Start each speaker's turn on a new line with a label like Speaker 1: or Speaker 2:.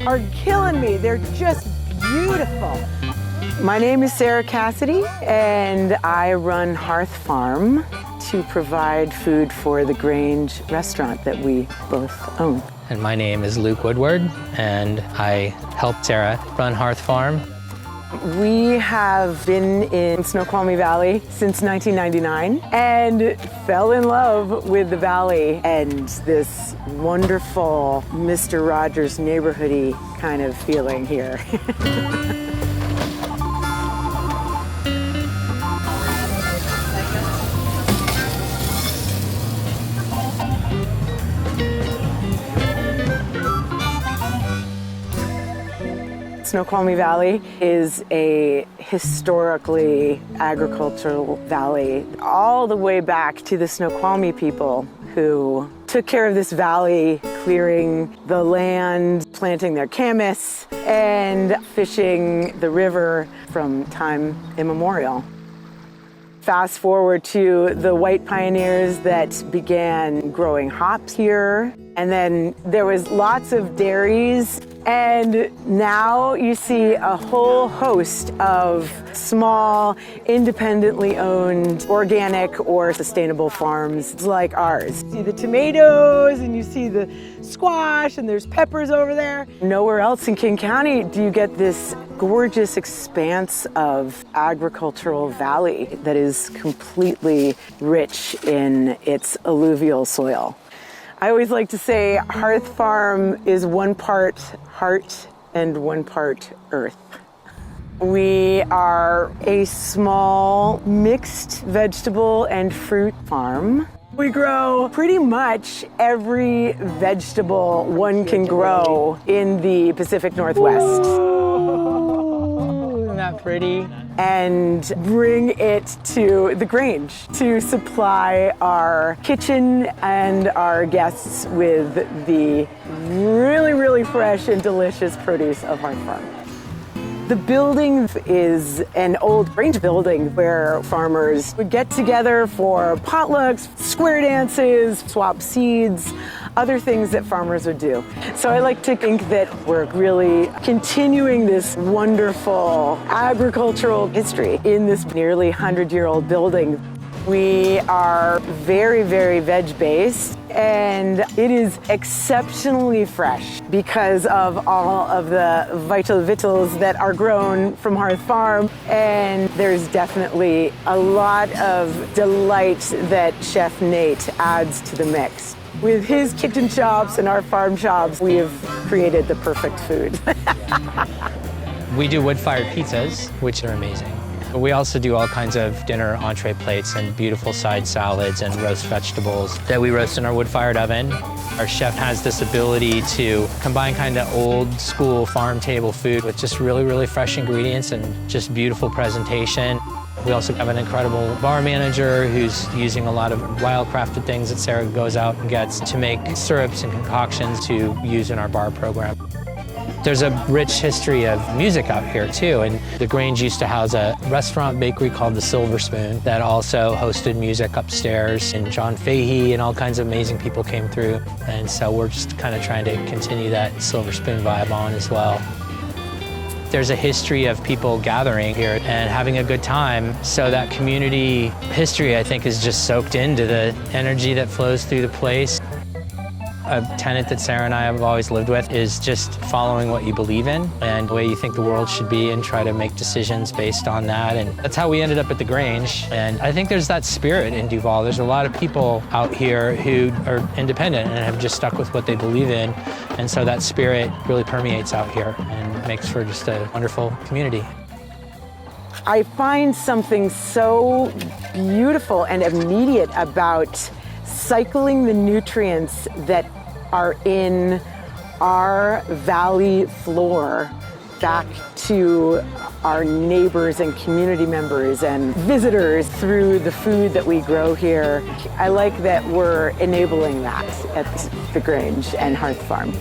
Speaker 1: are killing me. They're just beautiful. My name is Sarah Cassidy, and I run Hearth Farm to provide food for the Grange restaurant that we both own.
Speaker 2: And my name is Woodward, and I help Sarah run Hearth Farm.
Speaker 1: We have been in Snoqualmie Valley since 1999 and fell in love with the valley and this wonderful Mr. Rogers neighborhoody kind of feeling here. Snoqualmie Valley is a historically agricultural valley, all the way back to the Snoqualmie people who took care of this valley, clearing the land, planting their camas, and fishing the river from time immemorial. Fast forward to the white pioneers that began growing hops here, and then there was lots of dairies, and now you see a whole host of small, independently owned, organic or sustainable farms like ours. You see the tomatoes and you see the squash and there's peppers over there. Nowhere else in King County do you get this gorgeous expanse of agricultural valley that is completely rich in its alluvial soil. I always like to say Hearth Farm is one part heart and one part earth. We are a small mixed vegetable and fruit farm. We grow pretty much every vegetable one can grow in the Pacific Northwest.
Speaker 2: Ooh, isn't that pretty?
Speaker 1: And bring it to the Grange to supply our kitchen and our guests with the really, really fresh and delicious produce of Hearth Farm. The building is an old Grange building where farmers would get together for potlucks, square dances, swap seeds, other things that farmers would do. So I like to think that we're really continuing this wonderful agricultural history in this nearly 100-year-old building. We are very, very veg-based, and it is exceptionally fresh because of all of the vital vitals that are grown from Hearth Farm, and there's definitely a lot of delight that Chef Nate adds to the mix. With his kitchen chops and our farm chops, we have created the perfect food.
Speaker 2: We do wood-fired pizzas, which are amazing. We also do all kinds of dinner entree plates and beautiful side salads and roast vegetables that we roast in our wood-fired oven. Our chef has this ability to combine kind of old school farm table food with just really, really fresh ingredients and just beautiful presentation. We also have an incredible bar manager who's using a lot of wild-crafted things that Sarah goes out and gets to make syrups and concoctions to use in our bar program. There's a rich history of music out here too, and the Grange used to house a restaurant bakery called the Silver Spoon that also hosted music upstairs, and John Fahey and all kinds of amazing people came through, and so we're just kind of trying to continue that Silver Spoon vibe on as well. There's a history of people gathering here and having a good time, so that community history, I think, is just soaked into the energy that flows through the place. A tenet that Sarah and I have always lived with is just following what you believe in and the way you think the world should be, and try to make decisions based on that. And that's how we ended up at the Grange. And I think there's that spirit in Duvall. There's a lot of people out here who are independent and have just stuck with what they believe in. And so that spirit really permeates out here and makes for just a wonderful community.
Speaker 1: I find something so beautiful and immediate about cycling the nutrients that are in our valley floor back to our neighbors and community members and visitors through the food that we grow here. I like that we're enabling that at the Grange and Hearth Farm.